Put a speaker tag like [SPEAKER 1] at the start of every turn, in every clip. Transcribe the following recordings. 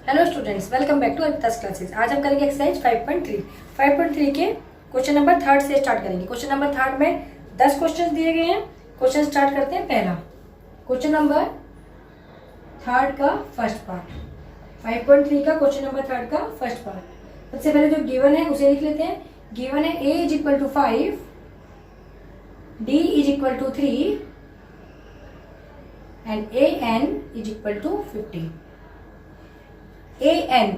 [SPEAKER 1] Hello students, welcome back to Arpita's classes. आज हम करेंगे एक्सरसाइज 5.3। 5.3 के क्वेश्चन नंबर 3 से स्टार्ट करेंगे। क्वेश्चन नंबर 3 में 10 क्वेश्चन दिए गए हैं। क्वेश्चन स्टार्ट करते हैं। पहला क्वेश्चन नंबर 3 का फर्स्ट पार्ट, 5.3 का क्वेश्चन नंबर 3 का फर्स्ट पार्ट। सबसे पहले जो गिवन है उसे लिख लेते हैं। गिवन है a is equal to 5, d is equal to 3 and an is equal to 50। an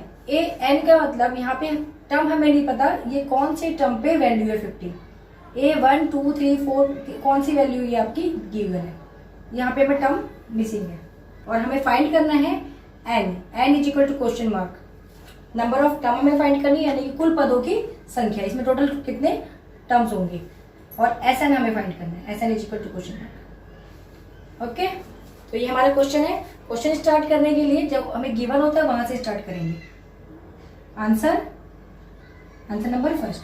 [SPEAKER 1] का मतलब यहाँ पे टर्म हमें नहीं पता ये कौन से टर्म पे वैल्यू है 50। a1 2 3 4 कौन सी वैल्यू ये आपकी गिवन है, यहाँ पे हमें टर्म मिसिंग है और हमें फाइंड करना है n is equal to question mark. Number of term हमें फाइंड करनी है, यानी कि कुल पदों की संख्या, इसमें टोटल कितने टर्म्स होंगे, और sn हमें फाइंड करना है। sn is equal to question mark. Okay, तो ये हमारा क्वेश्चन है। क्वेश्चन स्टार्ट करने के लिए जब हमें गिवन होता है वहां से स्टार्ट करेंगे। आंसर नंबर फर्स्ट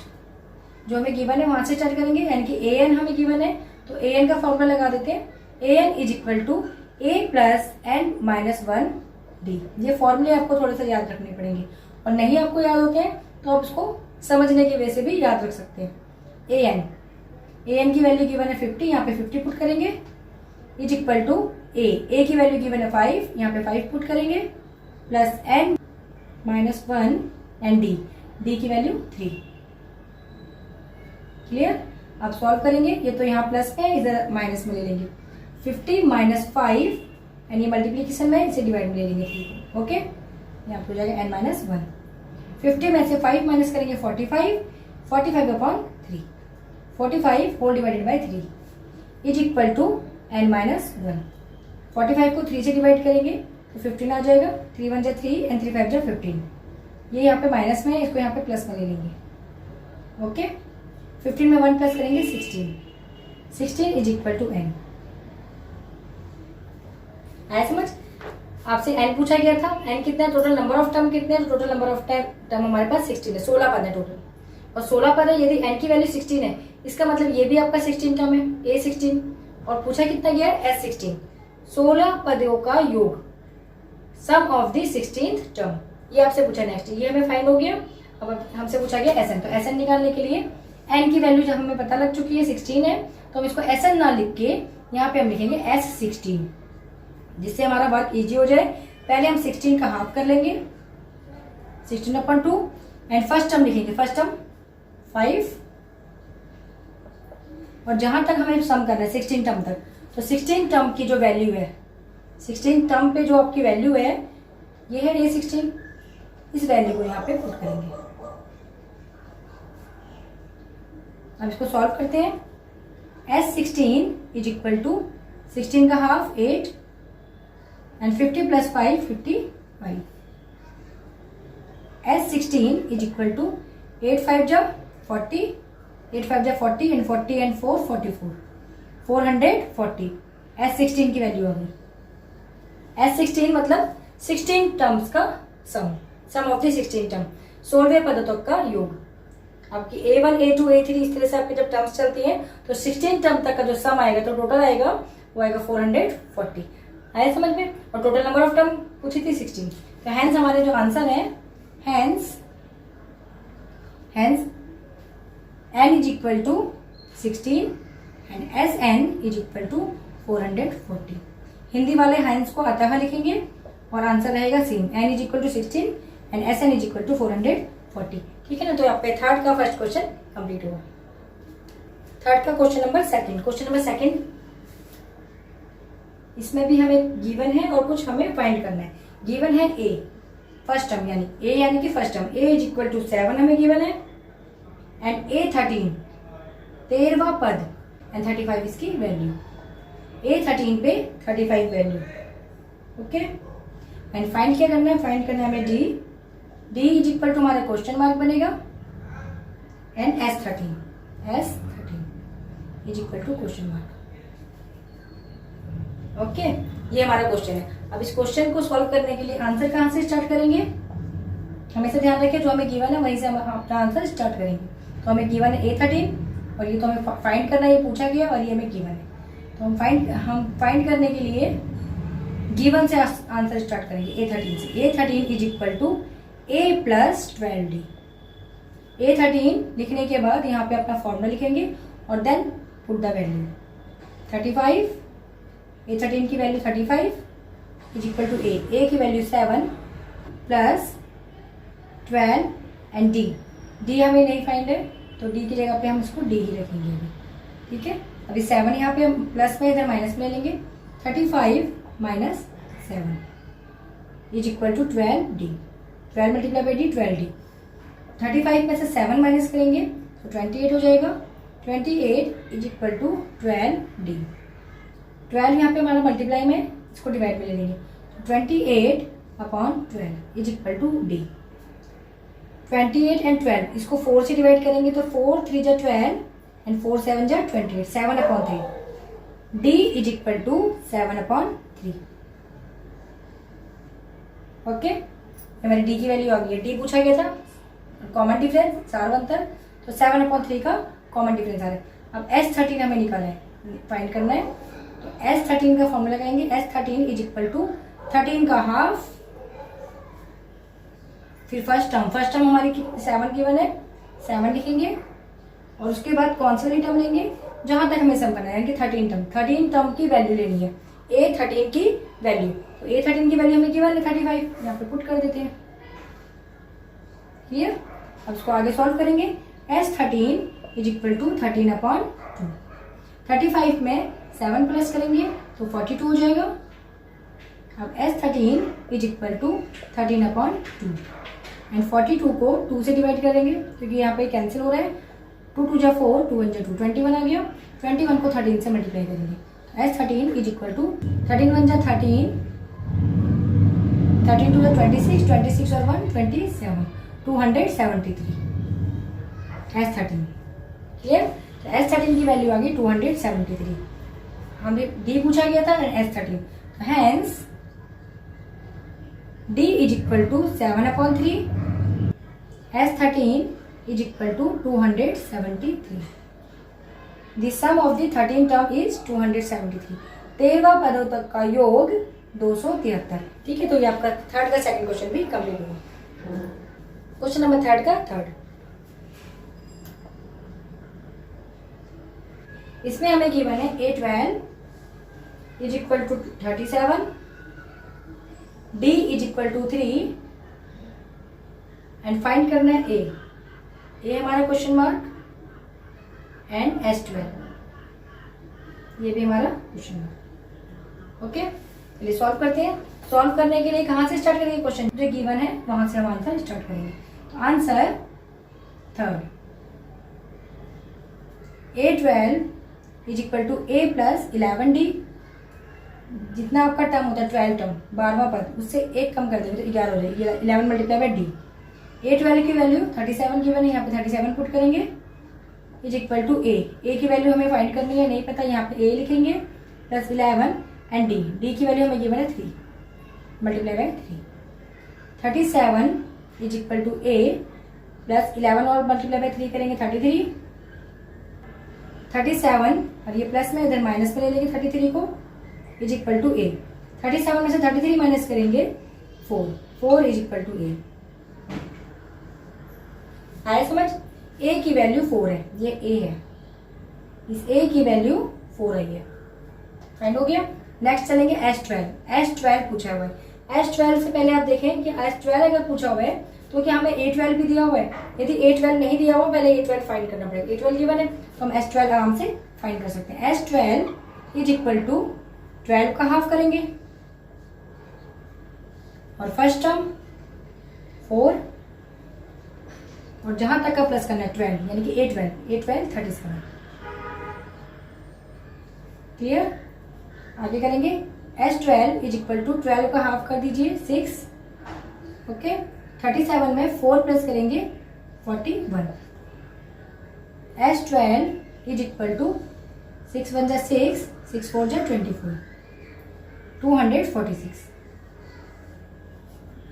[SPEAKER 1] जो हमें गिवन है वहां से स्टार्ट करेंगे, यानी कि an हमें गिवन है तो an का फॉर्मूला लगा देते हैं। an is equal to a plus n minus 1 d। ये फॉर्मूले आपको थोड़े से याद रखने पड़ेंगे, और नहीं आपको याद होते हैं तो आप उसको समझने की वजह से भी याद रख सकते हैं। an की वैल्यू गिवन है 50, यहाँ पे 50 पुट करेंगे, इज इक्वल टू a की वैल्यू गिवन है 5, यहाँ पे 5 पुट करेंगे, plus n minus 1 and d की वैल्यू 3। क्लियर? अब सॉल्व करेंगे। ये तो यहाँ प्लस है, इधर माइनस में ले लेंगे। 50 माइनस 5 एंड ये मल्टीप्लीकेशन में, इसे डिवाइड में ले लेंगे 3। ओके, यहाँ पे हो जाएगा n माइनस 1। 50 में से 5 माइनस करेंगे 45 upon 3, 45 whole divided by 3 is equal to n minus 1। 45 को 3 से डिवाइड करेंगे तो 15 आ जाएगा। 3 1 जा 3 एंड 3 5 जा 15। ये यहाँ पे माइनस में है, इसको यहाँ पे प्लस में ले लेंगे। ओके, 15 में 1 प्लस करेंगे 16 इज इक्वल टू n। आया समझ? आपसे n पूछा गया था, n कितना है, टोटल नंबर ऑफ टर्म कितने हैं, तो टोटल नंबर ऑफ टर्म हमारे पास 16 है। 16 पद है टोटल, और 16 पद है। यदि n की वैल्यू 16 है, इसका मतलब ये भी आपका 16 टर्म है, a 16, और पूछा कितना गया है, s 16। 16 पदों का योग, सम ऑफ द 16th टर्म, ये आपसे पूछा। नेक्स्ट ये हमें फाइंड हो गया। अब हमसे पूछा गया sn, तो sn निकालने के लिए n की वैल्यू जब हमें पता लग चुकी है 16 है, तो हम इसको sn ना लिख के यहाँ पे हम लिखेंगे s16, जिससे हमारा वर्क इजी हो जाए। पहले हम 16 का हाफ कर लेंगे, 16/2 एंड फर्स्ट टर्म लिखेंगे। फर्स्ट टर्म 5, और जहां तक हमें सम करना है 16 टर्म तक, तो 16 टर्म की जो वैल्यू है, 16 टर्म पे जो आपकी वैल्यू है ये है a16, इस वैल्यू को यहाँ पे पुट करेंगे। अब इसको सॉल्व करते हैं। s16 इज इक्वल टू 16 का half 8 and 50 plus 5 55। s16 is equal to 8 5 जा 40, 8 5 जा 40 एंड 40 एंड 4 44, 440 s16 की वैल्यू होगी। s16 मतलब 16 टर्म्स का सम ऑफ द 16 टर्म, 16वें पदों तक का योग। आपकी a1 a2 a3 इस तरह से आपकी जब टर्म्स चलती हैं तो 16 टर्म तक का जो सम आएगा, तो टोटल आएगा वो आएगा 440। आया समझ में? और टोटल नंबर ऑफ टर्म पूछी थी 16, तो हैंस हमारे जो आंसर है, hence n is equal to 16 and sn is equal to 440। Hindi वाले हैंस को अतः लिखेंगे और आंसर रहेगा same, n is equal to 16 and sn is equal to 440। ठीक है ना? तो आपके 3rd का फर्स्ट क्वेश्चन कंप्लीट हुआ। 3rd का क्वेश्चन नंबर सेकंड, इसमें भी हमें गिवन है और कुछ हमें फाइंड करना है। गिवन है a फर्स्ट टर्म, यानी a यानी कि first term a is equal to 7 हमें गिवन है, एंड a13 13वां पद एंड 35 इसकी वैल्यू। a13 पे 35 वैल्यू। ओके, एंड फाइंड क्या करना है, फाइंड करना है हमें d इज इक्वल टू हमारा क्वेश्चन मार्क बनेगा, and s13 is equal to question mark. Okay, ये हमारा क्वेश्चन है। अब इस क्वेश्चन को सॉल्व करने के लिए आंसर कहाँ से स्टार्ट करेंगे, हमेशा ध्यान रखें जो हमें गिवन है वहीं से हम अपना आंसर स्टार्ट करेंगे। तो हमें गिवन है a13, और ये तो हमें फाइंड करना है, ये पूछा गया और ये हमें गिवन है। तो हम फाइंड करने के लिए गिवन से आंसर स्टार्ट करेंगे A13 से। A13 is equal to A plus 12D। A13 लिखने के बाद यहाँ पे अपना फॉर्मूला लिखेंगे और then put the value 35। A13 की value 35 is equal to A की वैल्यू 7 प्लस 12 एंड D हमें नहीं फाइंड है तो D की जगह पे हम इसको D ही रखेंगे अभी, ठीक है। अभी 7 यहाँ पे हम प्लस में इधर माइनस में ले लेंगे। 35 minus 7 is equal to 12D। 12 multiply by D 12D। 35 में से 7 माइनस करेंगे तो 28 हो जाएगा। 28 इज इक्वल टू 12D। 12 यहाँ पे हमारा मल्टीप्लाई में, इसको डिवाइड में ले लेंगे। 28 upon 12 is equal to D। 28 and 12 इसको 4 से डिवाइड करेंगे तो 4 3 जा 12 एंड 4 7 जा 28, 7 upon 3। D is equal to 7 upon 3। Okay, हमारी D की वैल्यू आ गई है। D पूछा गया था, कॉमन डिफरेंस सार्वंतर, तो 7 अपॉन 3 का कॉमन डिफरेंस आ रहा है। अब S13 हमें निकालना है, फाइंड करना है, तो S13 का फॉर्मूला लगाएंगे। S13 इज इक्वल टू 13 का हाफ, फिर फर्स्ट टर्म हमारी 7 गिवन है, 7 लिखेंगे और उसके बाद कौन सी वाली टर्म लेंगे जहां तक हमें सम करना है, यानी कि 13 टर्म की वैल्यू लेनी है। A13 की वैल्यू, तो A13 की वैल्यू हमें गिवन है 35, यहाँ पे पुट कर देते हैं। क्लियर। अब इसको आगे सॉल्व करेंगे। S13 is equal to 13 upon 2। 35 में 7 प्लस करेंगे तो 42 हो जाएगा। अब S13 is equal to 13 upon 2 and 42 को 2 से डिवाइड करेंगे क्योंकि यहाँ पे कैंसिल हो रहा है। 2 2 जा 4, 2 1 जा 2, 21 आ गया। 21 को 13 से मल्टीप्लाई करेंगे। S13 इज इक्वल टू 13 1 जा 13, 13 2 जा 26, 26 और 1 27, 273 S13। क्लियर। तो S13 की वैल्यू आ गई 273। हमें D पूछा गया था S13, hence D is equal to 7 upon 3, S13 is equal to 273। The sum of the 13 term is 273। 13 पदों तक का योग 273। ठीक है, तो ये आपका थर्ड का सेकंड क्वेश्चन भी कंप्लीट हुआ। क्वेश्चन नंबर थर्ड का थर्ड, इसमें हमें गिवन है A12 is equal to 37, D is equal to 3 and find करना है A हमारा क्वेश्चन मार्क एंड S12, ये भी हमारा क्वेश्चन मार्क। ओके, चलिए सॉल्व करते हैं। सॉल्व करने के लिए कहां से स्टार्ट करेंगे, क्वेश्चन जो गिवन है वहां से हम आंसर स्टार्ट करेंगे। तो answer third, A12 is equal to A plus 11D। जितना आपका टर्म होता है 12 टर्म, 12वां पद, उससे एक कम कर देंगे तो 11 हो जाएगी। 11 मल्टीप्लाई बाय D। A12 की वैल्यू 37 गिवन है, यहाँ पे 37 पुट करेंगे इज इक्वल टू A की वैल्यू हमें फाइंड करनी है, नहीं पता, यहाँ पे A लिखेंगे प्लस 11 एंड D की वैल्यू हमें गिवन है 3 multiply by 3। 37 is equal to A plus 11 और मल्टीप्लाई बाय 3 करेंगे 33। 37 और ये प्लस में इधर माइनस में ले लेंगे 33 को इज इक्वल टू A। 37 में से 33 माइनस करेंगे 4 इज इक्वल टू A। आया समझ। A की वैल्यू 4 है, ये A है, इस A की वैल्यू 4 आई है, फाइंड हो गया। नेक्स्ट चलेंगे S12 पूछा हुआ है। S12 से पहले आप देखें कि S12 अगर पूछा हुआ है तो क्या हमें A12 भी दिया हुआ है। यदि A12 नहीं दिया हुआ, पहले A12 फाइंड करना पड़ेगा। A12 गिवन है तो हम S12 आराम से फाइंड कर सकते हैं। S12 इज इक्वल टू 12 का हाफ करेंगे और फर्स्ट टर्म 4 और जहां तक का प्लस करना है 12, यानी कि A12 37। क्लियर। आगे करेंगे S12 इज इक्वल टू 12 का हाफ कर दीजिए 6। ओके, 37 में 4 प्लस करेंगे 41। S12 इज इक्वल टू 6 1 जा 6, 6 4 जा 24, 246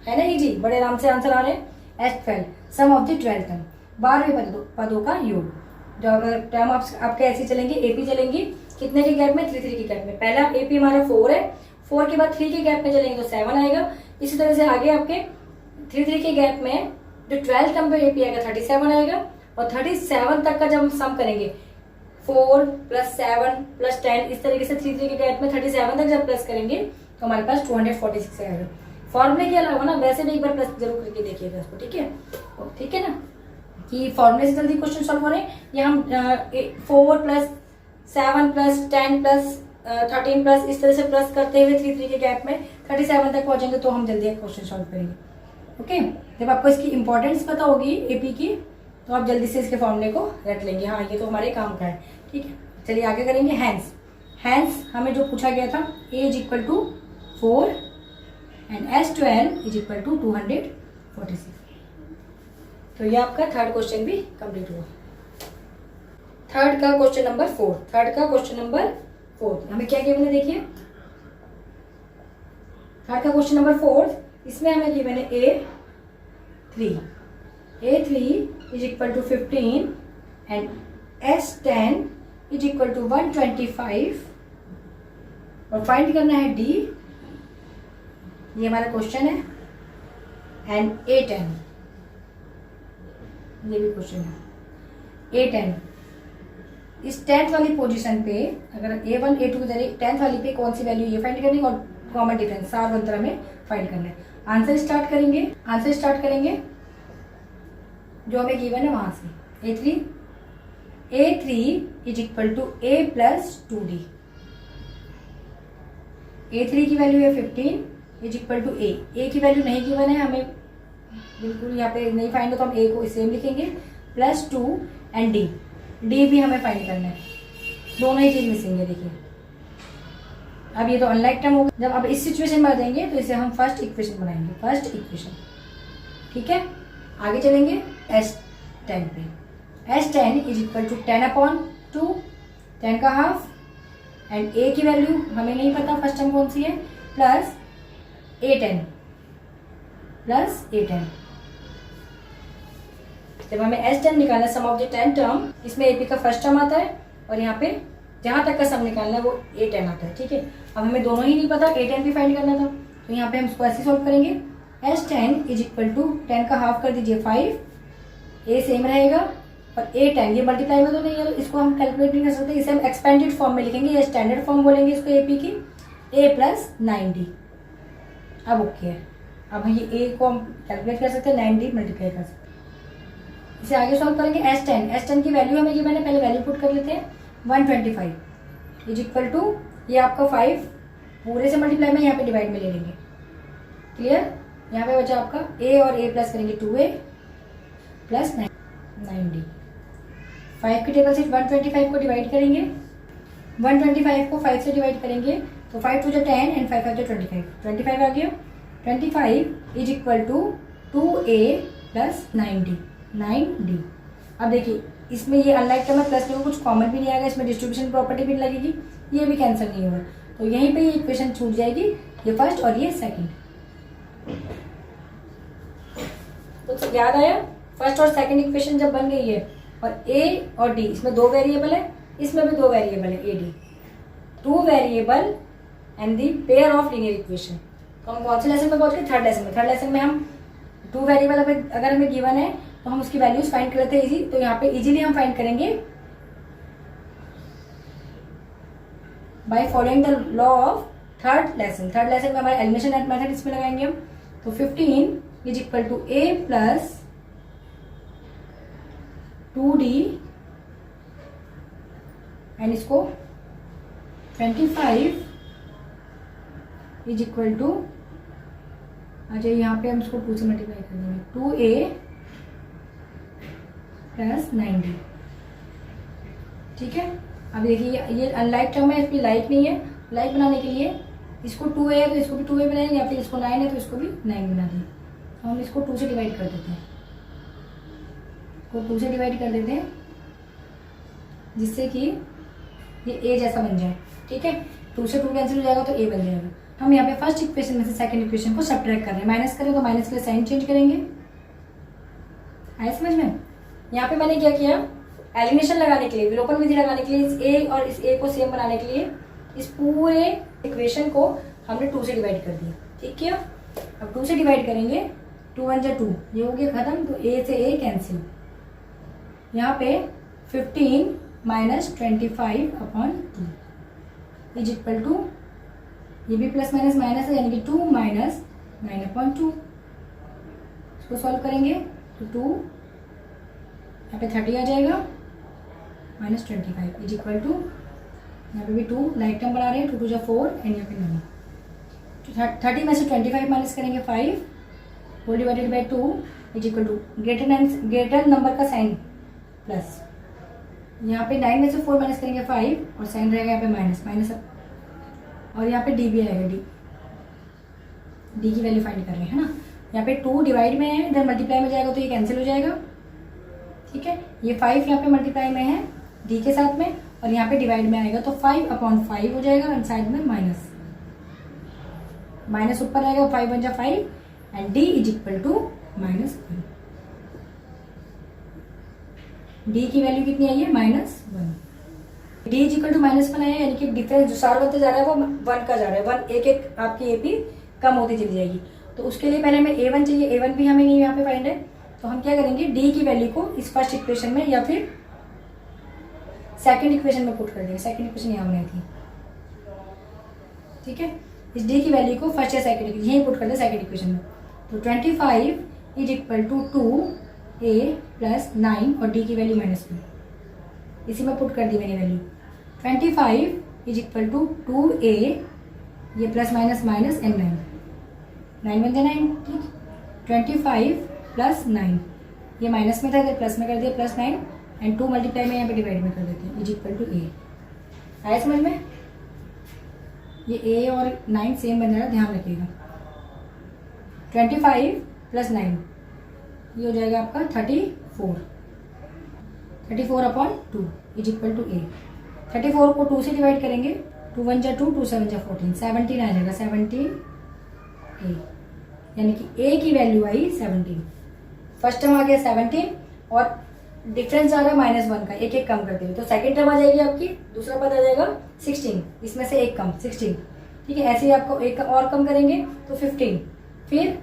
[SPEAKER 1] है ना। इजी, बड़े आराम से आंसर आ रहे हैं। S12 sum of the 12 term, 12वें पदों का योग। जो अगर टर्म आपके ऐसे चलेंगे, AP चलेंगी कितने के गैप में, 3 3 के गैप में। पहला AP हमारा 4 है, 4 के बाद 3 के गैप में चलेंगे तो 7 आएगा। इसी तरह से आगे आपके 3 के गैप में जो 12 टर्म पे एपी आएगा 37 आएगा। और 37 तक का जब हम सम करेंगे 4 + 7 + 10 इस तरीके से 3 के गैप में 37 तक जब प्लस करेंगे तो हमारे पास 246 आएगा। फॉर्मूले के अलावा ना वैसे भी एक बार प्लस जरूर करके देखिएगा इसको, ठीक है? ठीक है ना, कि फॉर्मूले से जल्दी क्वेश्चन सॉल्व हो रहे हैं। या हम 4 + 7 + 10 + 13 प्लस इस तरह से प्लस करते हुए 3 के गैप में 37 तक पहुंचेंगे तो हम जल्दी क्वेश्चन सॉल्व करेंगे। ओके, जब आपको इसकी इंपॉर्टेंस पता होगी एपी की तो आप जल्दी से इसके फॉर्मूले को रख लेंगे। हाँ, ये तो हमारे काम का है, ठीक है? चलिए आगे करेंगे। हैंस हमें जो पूछा गया था A = 4 एंड S12 = 246। तो ये आपका थर्ड क्वेश्चन भी कंप्लीट हुआ। थर्ड का क्वेश्चन नंबर 4 हमें क्या गिवन है देखिए। थर्ड का क्वेश्चन नंबर 4 इसमें हमें गिवन है A3 = 15 एंड S10 = 125 और फाइंड करना है D, ये हमारा क्वेश्चन है, एंड A10 ये भी क्वेश्चन है। A10 इस 10th वाली पोजीशन पे अगर A1 A2 की जरिए 10th वाली पे कौन सी वैल्यू ये फाइंड करनी है और कॉमन डिफरेंस सार अंतर में फाइंड करना है। आंसर स्टार्ट करेंगे जो हमें गिवन है वहां से। A3 = A + 2D। A3 की वैल्यू है 15 = A की वैल्यू नहीं गिवन है हमें, बिल्कुल यहाँ पे नहीं फाइंड हो तो हम A को सेम लिखेंगे +2 एंड D भी हमें फाइंड करना है। दोनों ही चीज मिसिंग है देखिए। अब ये तो अनलाइक टर्म होगा। जब अब इस सिचुएशन में आ जाएंगे तो इसे हम फर्स्ट इक्वेशन बनाएंगे, ठीक है? आगे चलेंगे S10 पे। S10 = 10/2, 10 का हाफ, एंड A की वैल्यू हमें नहीं पता फर्स्ट टर्म कौन सी है, प्लस A10 जब हमें S10 निकालना है, सम ऑफ द 10 टर्म, इसमें AP का फर्स्ट टर्म आता है और यहाँ पे जहां तक का सम निकालना है वो A10 आता है, ठीक है? अब हमें दोनों ही नहीं पता, A10 भी फाइंड करना था तो यहाँ पे हम इसको ऐसे सॉल्व करेंगे। S10 = 10 का हाफ कर दीजिए 5, A सेम रहेगा और A10 ये मल्टीप्लाई में तो नहीं है तो इसको हम कैलकुलेट नहीं कर सकते, इसे हम एक्सपेंडेड फॉर्म में लिखेंगे या स्टैंडर्ड फॉर्म बोलेंगे इसको AP की, A + 9D। अब ओके है, अब ये A को हम कैलकुलेट कर सकते हैं, 9D मल्टीप्लाई कर सकते हैं। इसे आगे सॉल्व करेंगे। S10 की वैल्यू हमें मैंने पहले वैल्यू पुट कर लेते हैं 125 = ये आपका 5 पूरे से मल्टीप्लाई में यहाँ पे डिवाइड में ले लेंगे। क्लियर? यहाँ पे बचा आपका A और A प्लस करेंगे 2A + 9D। 5 के टेबल से 125 को डिवाइड करेंगे, 125 को 5 से डिवाइड करेंगे तो 5 × 2 = 10 एंड 5 × 5 = 25 आ गया। 25 = 2A + 9D। अब देखिए इसमें ये अनलाइक टर्म है, प्लस में कुछ कॉमन भी नहीं आएगा, इसमें डिस्ट्रीब्यूशन प्रॉपर्टी भी लगेगी, ये भी कैंसिल नहीं होगा तो यहीं पे ये इक्वेशन छूट जाएगी, ये फर्स्ट और ये सेकंड। तो याद आया, फर्स्ट और सेकंड इक्वेशन जब बन गई है और A और D इसमें 2 वेरिएबल है, इसमें भी 2 वेरिएबल है, AD 2 variable and the pair of linear equation. तो हम कौन से लेसन में पहुंच गए? थर्ड लेसन में हम 2 वेरिएबल अगर हमें गिवन है तो हम उसकी वैल्यूज फाइंड कर लेते हैं इजी। तो यहाँ पे इजीली हम फाइंड करेंगे by following the law of third lesson में हमारे एलिमिनेशन मेथड इसमें लगाएंगे हम। तो 15 = A + 2D एंड इसको 25 = अच्छा यहाँ पे हम इसको 2 से मल्टीप्लाई कर देंगे, 2A + 9D। ठीक है? अब देखिए ये अनलाइक टर्म है, इसकी लाइक नहीं है, लाइक बनाने के लिए इसको 2A है तो इसको भी 2A बनाएंगे, या फिर इसको 9 है तो इसको भी 9 बना देंगे। तो हम इसको 2 से डिवाइड कर देते हैं, जिससे कि ये A जैसा बन जाए। ठीक है? 2 से 2 कैंसिल हो जाएगा तो A बन जाएगा। हम यहाँ पे फर्स्ट इक्वेशन में से सेकंड इक्वेशन को सब्ट्रैक्ट कर रहे हैं, माइनस करें तो माइनस के लिए साइन चेंज करेंगे। आया समझ में? यहाँ पे मैंने क्या किया, एलिमिनेशन लगाने के लिए, विलोपन विधि लगाने के लिए, इस A और इस A को सेम बनाने के लिए इस पूरे इक्वेशन को हमने 2 से डिवाइड कर दिया, ठीक है। अब 2 से डिवाइड करेंगे, 2 1 जा 2, ये हो गया खत्म, तो a से a कैंसिल। यहाँ पे 15 माइनस 25/2 इज इक्वल टू, ये भी प्लस माइनस माइनस है, यानी कि 2 माइनस 9/2। इसको सॉल्व करेंगे तो 2, यहाँ पे 30 आ जाएगा, माइनस 25 इज इक्वल टू, यहाँ पे भी 2 लाइक टर्म बना रहे हैं, 2 2 जा 4 एंड यहाँ पे 9। तो 30 में से 25 माइनस करेंगे 5 whole divided by 2 is equal to greater number का साइन प्लस, यहाँ पे 9 में से 4 माइनस करेंगे 5 और साइन रहेगा यहाँ पे माइनस, और यहाँ पे डी भी आएगा, डी की वैल्यू फाइंड कर रहे हैं ना। यहाँ पे 2 डिवाइड में है, इधर मल्टीप्लाई में जाएगा तो ये कैंसिल हो जाएगा, ठीक है। ये 5 यहाँ पे मल्टीप्लाई में है डी के साथ में, और यहाँ पे डिवाइड में आएगा तो 5/5 हो जाएगा, और साइड में माइनस ऊपर आएगा, 5 1 जा 5 and D is equal to -1। D की वैल्यू कितनी आई है, -1। डी इज इक्वल टू -1 आया, यानी कि डिफरेंस जो सार बनते जा रहा है वो 1 का जा रहा है, 1 एक एक आपकी एपी कम होती चली जाएगी। तो उसके लिए पहले हमें a1 चाहिए, a1 भी हमें नहीं यहाँ पे फाइंड है, तो हम क्या करेंगे, डी की वैल्यू को इस फर्स्ट इक्वेशन में या फिर सेकंड इक्वेशन में पुट कर देंगे। सेकंड इक्वेशन यहाँ बनाई थी, ठीक है। इस डी की वैल्यू को फर्स्ट या सेकंड यहीं पुट कर दे सेकंड इक्वेशन में। तो 25 is equal to 2a plus 9 और डी की वैल्यू -2, इसी में पुट कर दी मैंने value. 25 is equal to 2a, ये प्लस माइनस माइनस एंड 9 बन जाए 9, ठीक। 25 प्लस 9, ये माइनस में था इधर प्लस में कर दिया, प्लस 9 एंड 2 मल्टीप्लाई में यहाँ पे डिवाइड में कर देते हैं, इज इक्वल टू a। आया समझ में? ये a और 9 सेम बन जाएगा, ध्यान रखिएगा। 25 प्लस 9 ये हो जाएगा आपका 34, 34/2 इज इक्वल टू a। 34 को 2 से डिवाइड करेंगे, 2 1 जा 2, 2 7 जा 14, 17 आ जाएगा, 17a, यानी कि a की वैल्यू आई 17। फर्स्ट टर्म आ गया 17 और डिफरेंस आ रहा है -1 का, एक एक कम करते हुए, तो सेकंड टर्म आ जाएगी आपकी, दूसरा पद आ जाएगा 16, इसमें से एक कम 16, ठीक है। ऐसे ही आपको एक और कम करेंगे तो 15, फिर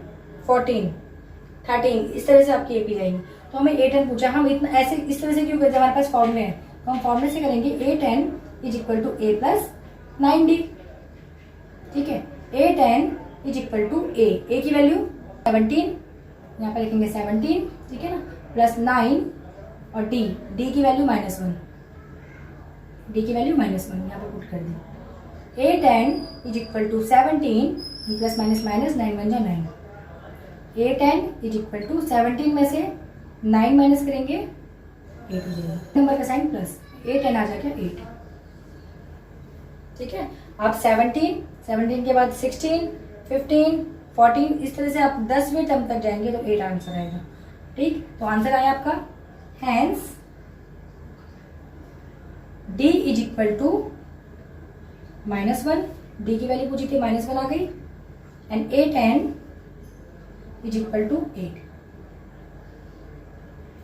[SPEAKER 1] 14, 13, इस तरह से आपकी एपी जाएंगी। तो हमें a10 पूछा, हम इतना ऐसे इस तरह से क्यों करते हैं, हमारे पास फॉर्मूले हैं, तो हम फॉर्मूले से करेंगे a10 is equal to a plus 9d, ठीक है। a10 is equal to a की वैल्यू 17, यहाँ पर लिखेंगे 17, ठीक है ना, प्लस 9 और डी की वैल्यू -1, डी की वैल्यू -1 यहाँ पर पुट कर दी। a10 is equal to 17 plus minus minus 9 1 जा 9, a10 इज इक्वल टू 17 में से 9 माइनस करेंगे 8 हो जाएगा, नंबर का साइन प्लस, a10 आ जाएगा 8, ठीक है। आप 17 के बाद 16, 15, 14, इस तरह से आप 10वें टर्म तक जाएंगे तो 8 आंसर आएगा, ठीक। तो आंसर आया आपका, hence d is equal to -1, D की वैल्यू पूछी थी -1 आ गई, and a10 is equal to 8,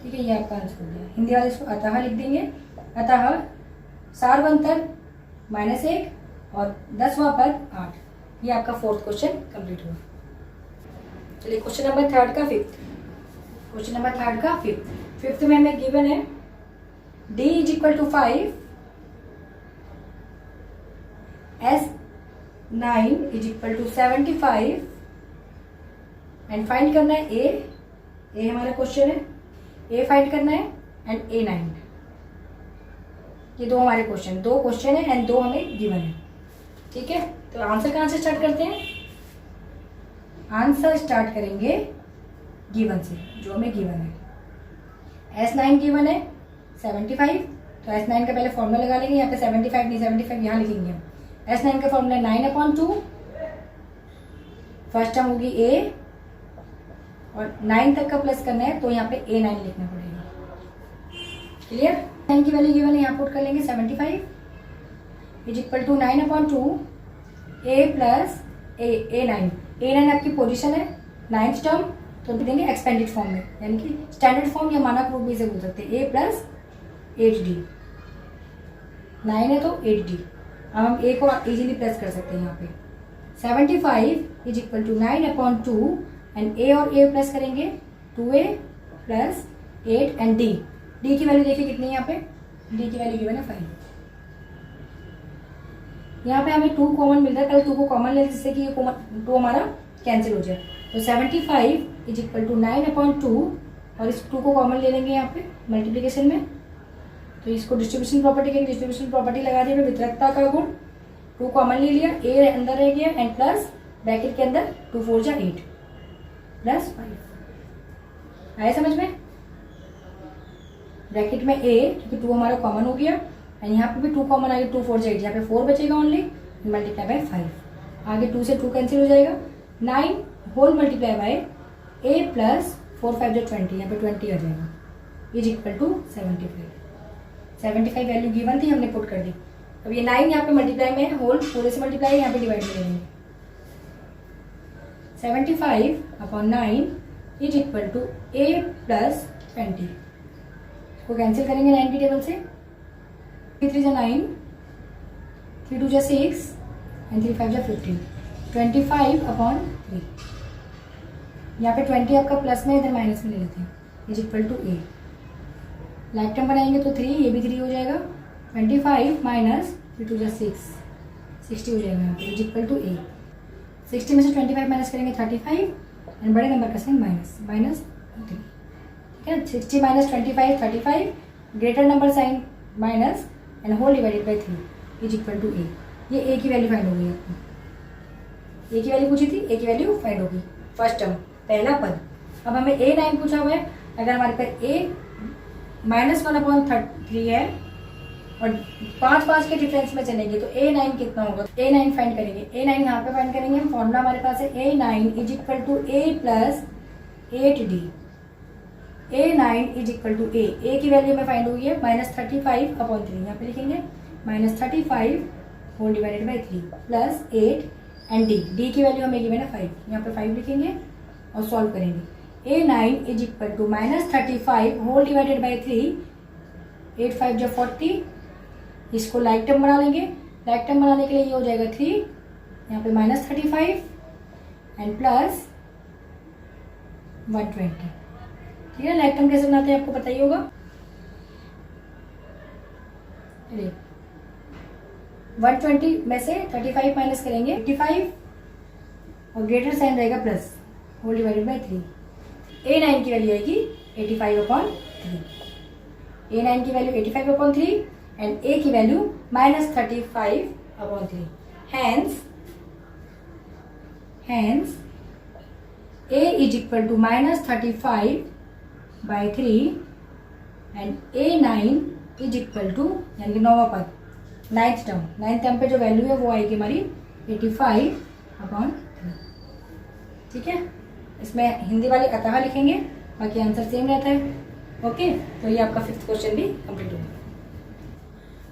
[SPEAKER 1] ठीक है। ये आपका आंसर हो गया। हिंदी वाले इसको अतः लिख देंगे, अतः सार बनतर -1 और 10वां पद 8। ये आपका फोर्थ क्वेश्चन कंप्लीट हुआ। चलिए क्वेश्चन नंबर थर्ड का फिफ्थ में हमें गिवन है d is equal to 5, S9 is equal to 75 and find करना है a हमारा क्वेश्चन है, a फाइंड करना है एंड a9। ये दो हमारे क्वेश्चन, 2 क्वेश्चन है एंड 2 हमें गिवन है, ठीक है। तो आंसर कहाँ से स्टार्ट करते हैं, आंसर स्टार्ट करेंगे गिवन से, जो हमें गिवन है। S9 गिवन है 75, तो S9 का पहले फॉर्मूला लगा लेंगे, यहाँ पे 75 नहीं 75 यहाँ लिखेंगे हम। S9 का फॉर्मूला 9/2, फर्स्ट टर्म होगी a और 9 तक का प्लस करना है तो यहाँ पे a9 लिखना पड़ेगा, क्लियर। 9 की वैल्यू गिवन है, यहाँ पुट कर लेंगे 75 is equal to 9/2 a plus a9 आपकी पोजीशन है 9th टर्म, तो देंगे एक्सपेंडेड फॉर्म में, यानी कि स्टैंडर्ड फॉर्म या मानक रूप भी इसे बोल सकते हैं, a प्लस 8d, 9 है तो 8d। अब हम a को इजीली प्लस कर सकते हैं यहाँ पे, 75 इज इक्वल टू 9/2 एंड ए और ए प्लस करेंगे 2a प्लस 8 एंड डी की वैल्यू देखिए कितनी है यहाँ पे, डी की वैल्यू गिवन है 5। यहाँ पे हमें 2 कॉमन मिल रहा है, पहले 2 को कॉमन ले जिससे कि ये 2 हमारा कैंसिल हो जाए। तो 75 इज इक्वल टू 9/2 और इस 2 को कॉमन ले लेंगे यहाँ पे मल्टीप्लिकेशन में। तो इसको डिस्ट्रीब्यूशन प्रॉपर्टी के डिस्ट्रीब्यूशन प्रॉपर्टी लगा दी, वितरकता का गुण, 2 कॉमन ले लिया, ए अंदर रह गया एंड प्लस ब्रैकेट के अंदर 2 4 जा 8 प्लस 5। आया समझ में? ब्रैकेट में ए क्योंकि 2 हमारा कॉमन हो गया एंड यहाँ पे भी 2 कॉमन आ गया, 2 4 जा 8, यहाँ पे 4 बचेगा ओनली, मल्टीप्लाई बाय 5। आगे 2 से 2 कैंसिल हो जाएगा, 9 whole multiply by A plus 4 5 जो 20, यहाँ पे 20 आ जाएगा is equal to 75 value given थी, हमने पुट कर दी। अब ये 9 यहाँ पे मल्टीप्लाई में होल पूरे से मल्टीप्लाई, यहाँ पे डिवाइड में लेंगे। 75/9 is equal to A plus 20 को कैंसिल करेंगे 9 की टेबल से, 3 3 जा 9, 3 2 जा 6 एंड 3 5 जा 15, 25/3। यहाँ पे 20 आपका प्लस में इधर माइनस में ले लेते हैं is equal to A. Like term बनाएंगे तो 3, ये भी 3 हो जाएगा, 25 माइनस 3 2 जा 6, 60 हो जाएगा यहाँ पे इज इक्वल टू ए। 60 में से 25 माइनस करेंगे 35 एंड बड़े नंबर का साइन माइनस 3, ठीक है। 60 minus 25 35, greater number sign minus and whole divided by 3 is equal to A. ये ए की वैल्यू फाइंड हो गई आपको, ए की वैल्यू पूछी थी, ए की वैल्यू फाइंड होगी फर्स्ट टर्म पहला पद। अब हमें A9 पूछा हुआ है, अगर हमारे पास A -1/3 है और 5 5 के डिफरेंस में चलेंगे तो A9 कितना होगा, A9 फाइंड करेंगे। A9 यहाँ पे फाइंड करेंगे हम, फॉर्मूला हमारे पास है A9 is equal to A plus 8D। A9 is equal to A की वैल्यू में फाइंड हुई है -35/3, यहाँ पे लिखेंगे -35 whole divided by 3 plus 8 and D की वैल्यू हमें गिवन है 5, यहाँ पे 5 लिखेंगे और सॉल्व करेंगे। A9 is equal to -35 whole divided by 3, 8 5 जो 40, इसको लाइक टर्म बना लेंगे। लाइक टर्म बनाने के लिए ये हो जाएगा 3, यहाँ पे -35 एंड प्लस 120, ठीक है। लाइक टर्म कैसे बनाते हैं आपको पता ही होगा। 120 में से 35 माइनस करेंगे 85 और ग्रेटर साइन रहेगा plus whole divided by 3। A9 की वैल्यू आएगी 85/3, A9 की वैल्यू 85/3 एंड A की value -35/3। Hence A is equal to -35/3 and A9 is equal to, यानी कि 9वां पद 9th टर्म पे जो वैल्यू है वो आएगी हमारी 85/3, ठीक है। इसमें हिंदी वाले अतः लिखेंगे, बाकी आंसर सेम रहता है। ओके, तो ये आपका 5th क्वेश्चन भी कंप्लीट हो गया।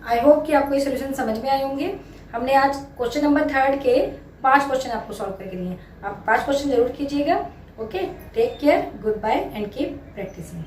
[SPEAKER 1] आई होप कि आपको ये सोल्यूशन समझ में आए होंगे। हमने आज क्वेश्चन नंबर 3 के 5 क्वेश्चन आपको सॉल्व करके दिए हैं, आप 5 क्वेश्चन जरूर कीजिएगा। Okay, take care, good bye and keep practising.